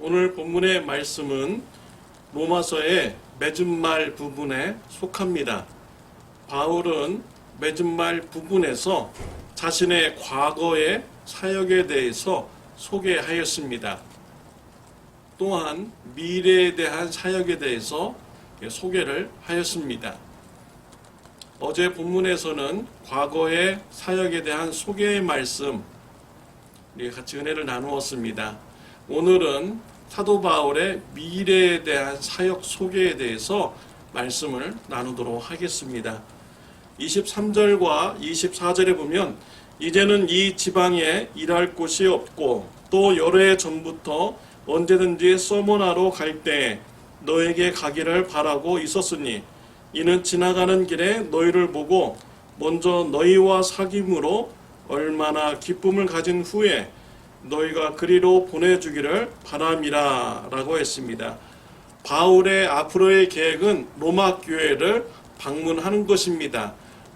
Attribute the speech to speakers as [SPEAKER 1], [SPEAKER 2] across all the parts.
[SPEAKER 1] 오늘 본문의 말씀은 로마서의 맺은말 부분에 속합니다. 바울은 맺은말 부분에서 자신의 과거의 사역에 대해서 소개하였습니다. 또한 미래에 대한 사역에 대해서 소개를 하였습니다. 어제 본문에서는 과거의 사역에 대한 소개의 말씀, 우리 같이 은혜를 나누었습니다. 오늘은 사도 바울의 미래에 대한 사역 소개에 대해서 말씀을 나누도록 하겠습니다. 23절과 24절에 보면 이제는 이 지방에 일할 곳이 없고 또 여러 해 전부터 언제든지 서머나로 갈 때 너에게 가기를 바라고 있었으니 이는 지나가는 길에 너희를 보고 먼저 너희와 사귐으로 얼마나 기쁨을 가진 후에 너희가 그리로 보내주기를 바람이라 라고 했습니다. 바울의 앞으로의 계획은 로마 교회를 방문하는 것입니다.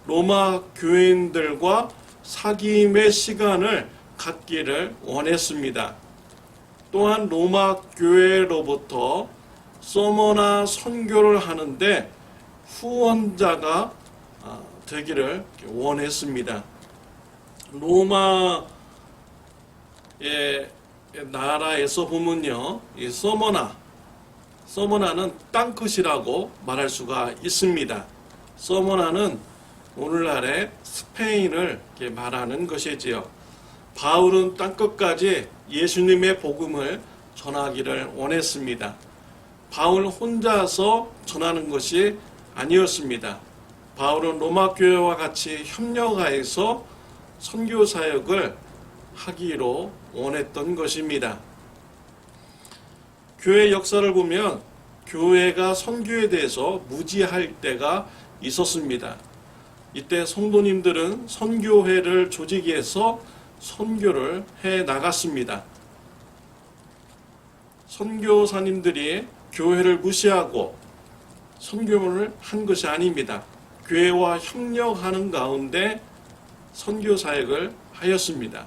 [SPEAKER 1] 로마 교인들과 사귐의 시간을 갖기를 원했습니다. 또한 로마 교회로부터 서머나 선교를 하는데 후원자가 되기를 원했습니다. 로마의 나라에서 보면요, 이 서머나는 땅끝이라고 말할 수가 있습니다. 서머나는 오늘날의 스페인을 말하는 것이지요. 바울은 땅끝까지 예수님의 복음을 전하기를 원했습니다. 바울 혼자서 전하는 것이 아니었습니다. 바울은 로마 교회와 같이 협력하여서 선교 사역을 하기로 원했던 것입니다. 교회 역사를 보면 교회가 선교에 대해서 무지할 때가 있었습니다. 이때 성도님들은 선교회를 조직해서 선교를 해 나갔습니다. 선교사님들이 교회를 무시하고 선교를 한 것이 아닙니다. 교회와 협력하는 가운데 선교 사역을 하였습니다.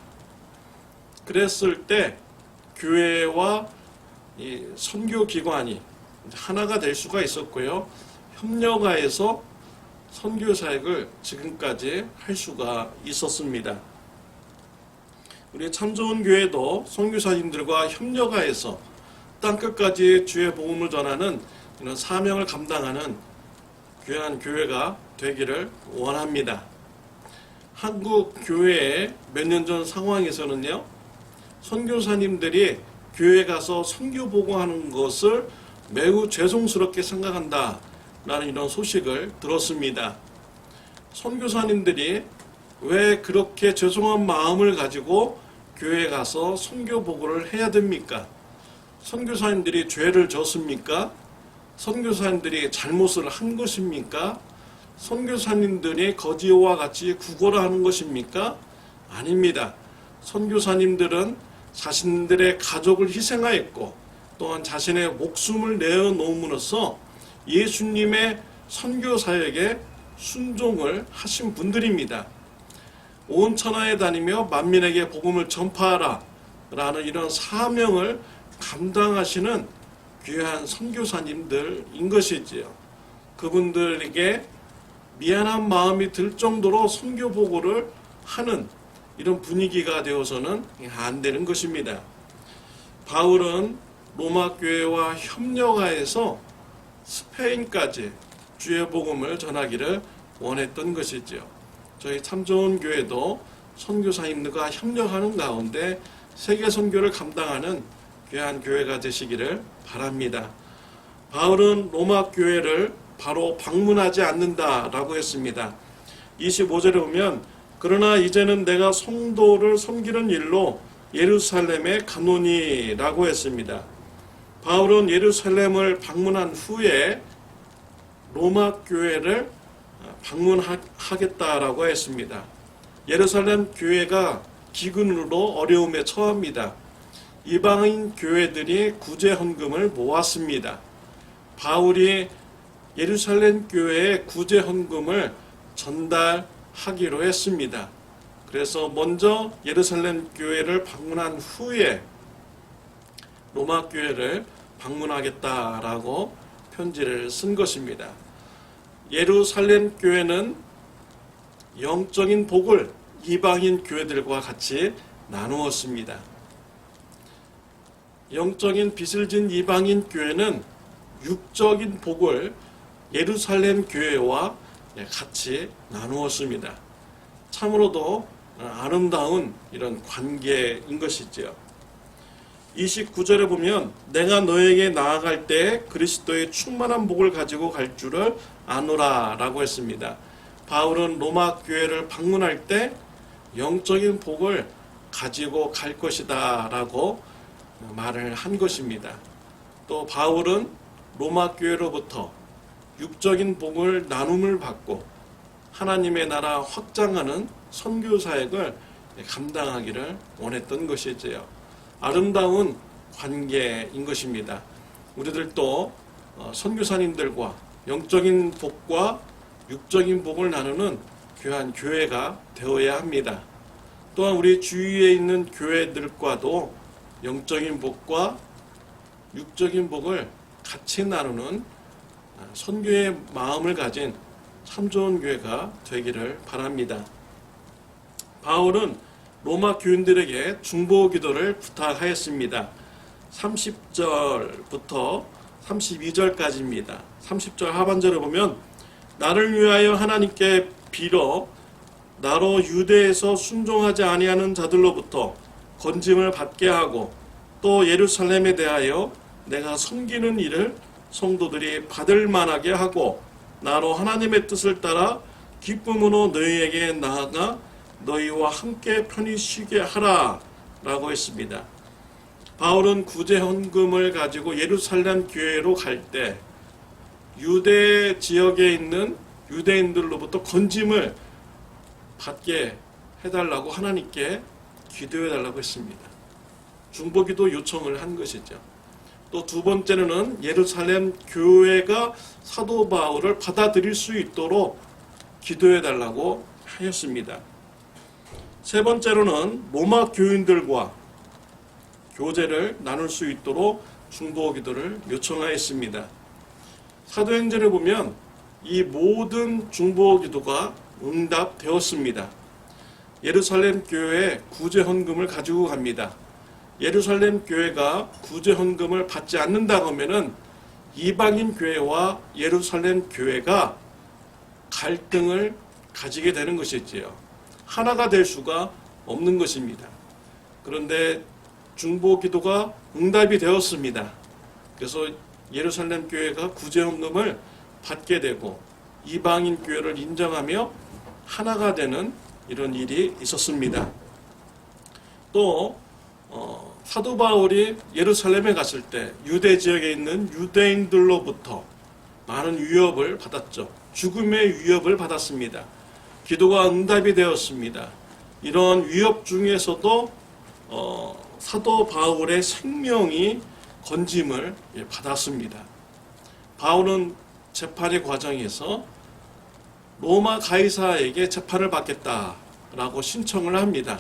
[SPEAKER 1] 그랬을 때 교회와 이 선교기관이 하나가 될 수가 있었고요. 협력하여서 선교 사역을 지금까지 할 수가 있었습니다. 우리 참 좋은 교회도 선교사님들과 협력하여서 땅끝까지 주의 복음을 전하는 이런 사명을 감당하는 귀한 교회가 되기를 원합니다. 한국 교회의 몇 년 전 상황에서는요, 선교사님들이 교회 가서 선교 보고하는 것을 매우 죄송스럽게 생각한다 라는 이런 소식을 들었습니다. 선교사님들이 왜 그렇게 죄송한 마음을 가지고 교회에 가서 선교 보고를 해야 됩니까? 선교사님들이 죄를 졌습니까? 선교사님들이 잘못을 한 것입니까? 선교사님들이 거지와 같이 구걸을 하는 것입니까? 아닙니다. 선교사님들은 자신들의 가족을 희생하였고 또한 자신의 목숨을 내어놓음으로써 예수님의 선교 사역에 순종을 하신 분들입니다. 온 천하에 다니며 만민에게 복음을 전파하라 라는 이런 사명을 감당하시는 귀한 선교사님들인 것이지요. 그분들에게 미안한 마음이 들 정도로 선교 보고를 하는 이런 분위기가 되어서는 안 되는 것입니다. 바울은 로마 교회와 협력하여서 스페인까지 주의 복음을 전하기를 원했던 것이죠. 저희 참 좋은 교회도 선교사님들과 협력하는 가운데 세계 선교를 감당하는 귀한 교회가 되시기를 바랍니다. 바울은 로마 교회를 바로 방문하지 않는다라고 했습니다. 25절에 보면 그러나 이제는 내가 성도를 섬기는 일로 예루살렘에 가노니라고 했습니다. 바울은 예루살렘을 방문한 후에 로마 교회를 방문하겠다라고 했습니다. 예루살렘 교회가 기근으로 어려움에 처합니다. 이방인 교회들이 구제 헌금을 모았습니다. 바울이 예루살렘 교회에 구제 헌금을 전달하기로 했습니다. 그래서 먼저 예루살렘 교회를 방문한 후에 로마 교회를 방문하겠다라고 편지를 쓴 것입니다. 예루살렘 교회는 영적인 복을 이방인 교회들과 같이 나누었습니다. 영적인 빚을 진 이방인 교회는 육적인 복을 예루살렘 교회와 같이 나누었습니다. 참으로도 아름다운 이런 관계인 것이지요. 29절에 보면 내가 너에게 나아갈 때 그리스도의 충만한 복을 가지고 갈 줄을 아노라 라고 했습니다. 바울은 로마 교회를 방문할 때 영적인 복을 가지고 갈 것이다 라고 말을 한 것입니다. 또 바울은 로마 교회로부터 육적인 복을 나눔을 받고 하나님의 나라 확장하는 선교 사역을 감당하기를 원했던 것이지요. 아름다운 관계인 것입니다. 우리들도 선교사님들과 영적인 복과 육적인 복을 나누는 귀한 교회가 되어야 합니다. 또한 우리 주위에 있는 교회들과도 영적인 복과 육적인 복을 같이 나누는 선교의 마음을 가진 참 좋은 교회가 되기를 바랍니다. 바울은 로마 교인들에게 중보 기도를 부탁하였습니다. 30절부터 32절까지입니다. 30절 하반절을 보면 나를 위하여 하나님께 빌어 나로 유대에서 순종하지 아니하는 자들로부터 건짐을 받게 하고 또 예루살렘에 대하여 내가 섬기는 일을 성도들이 받을 만하게 하고 나로 하나님의 뜻을 따라 기쁨으로 너희에게 나아가 너희와 함께 편히 쉬게 하라 라고 했습니다. 바울은 구제 헌금을 가지고 예루살렘 교회로 갈 때 유대 지역에 있는 유대인들로부터 건짐을 받게 해달라고 하나님께 기도해달라고 했습니다. 중보기도 요청을 한 것이죠. 또 두 번째로는 예루살렘 교회가 사도 바울을 받아들일 수 있도록 기도해달라고 하였습니다. 세 번째로는 로마 교인들과 교제를 나눌 수 있도록 중보 기도를 요청하였습니다. 사도행전을 보면 이 모든 중보 기도가 응답되었습니다. 예루살렘 교회에 구제 헌금을 가지고 갑니다. 예루살렘 교회가 구제 헌금을 받지 않는다고 하면은 이방인 교회와 예루살렘 교회가 갈등을 가지게 되는 것이지요. 하나가 될 수가 없는 것입니다. 그런데 중보 기도가 응답이 되었습니다. 그래서 예루살렘 교회가 구제 헌금을 받게 되고 이방인 교회를 인정하며 하나가 되는 이런 일이 있었습니다. 또 사도 바울이 예루살렘에 갔을 때 유대 지역에 있는 유대인들로부터 많은 위협을 받았죠. 죽음의 위협을 받았습니다. 기도가 응답이 되었습니다. 이런 위협 중에서도 사도 바울의 생명이 건짐을 받았습니다. 바울은 재판의 과정에서 로마 가이사에게 재판을 받겠다라고 신청을 합니다.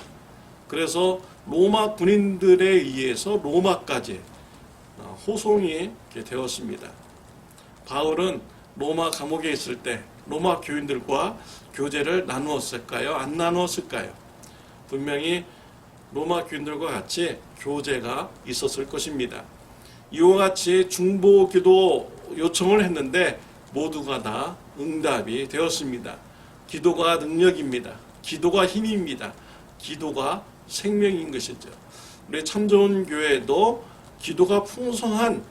[SPEAKER 1] 그래서 로마 군인들에 의해서 로마까지 호송이 되었습니다. 바울은 로마 감옥에 있을 때 로마 교인들과 교제를 나누었을까요? 안 나누었을까요? 분명히 로마 교인들과 같이 교제가 있었을 것입니다. 이와 같이 중보 기도 요청을 했는데 모두가 다 응답이 되었습니다. 기도가 능력입니다. 기도가 힘입니다. 기도가 생명인 것이죠. 우리 참 좋은 교회도 기도가 풍성한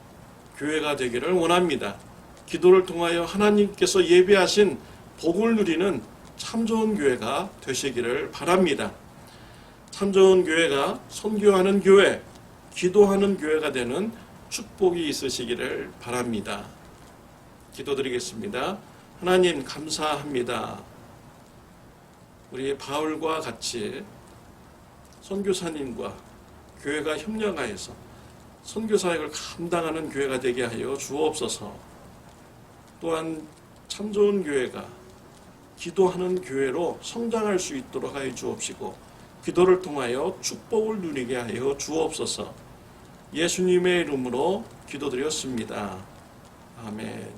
[SPEAKER 1] 교회가 되기를 원합니다. 기도를 통하여 하나님께서 예비하신 복을 누리는 참 좋은 교회가 되시기를 바랍니다. 참 좋은 교회가 선교하는 교회, 기도하는 교회가 되는 축복이 있으시기를 바랍니다. 기도드리겠습니다. 하나님 감사합니다. 우리 바울과 같이 선교사님과 교회가 협력하여서 선교사역을 감당하는 교회가 되게 하여 주옵소서. 또한 참 좋은 교회가 기도하는 교회로 성장할 수 있도록 하여 주옵시고 기도를 통하여 축복을 누리게 하여 주옵소서. 예수님의 이름으로 기도드렸습니다. 아멘.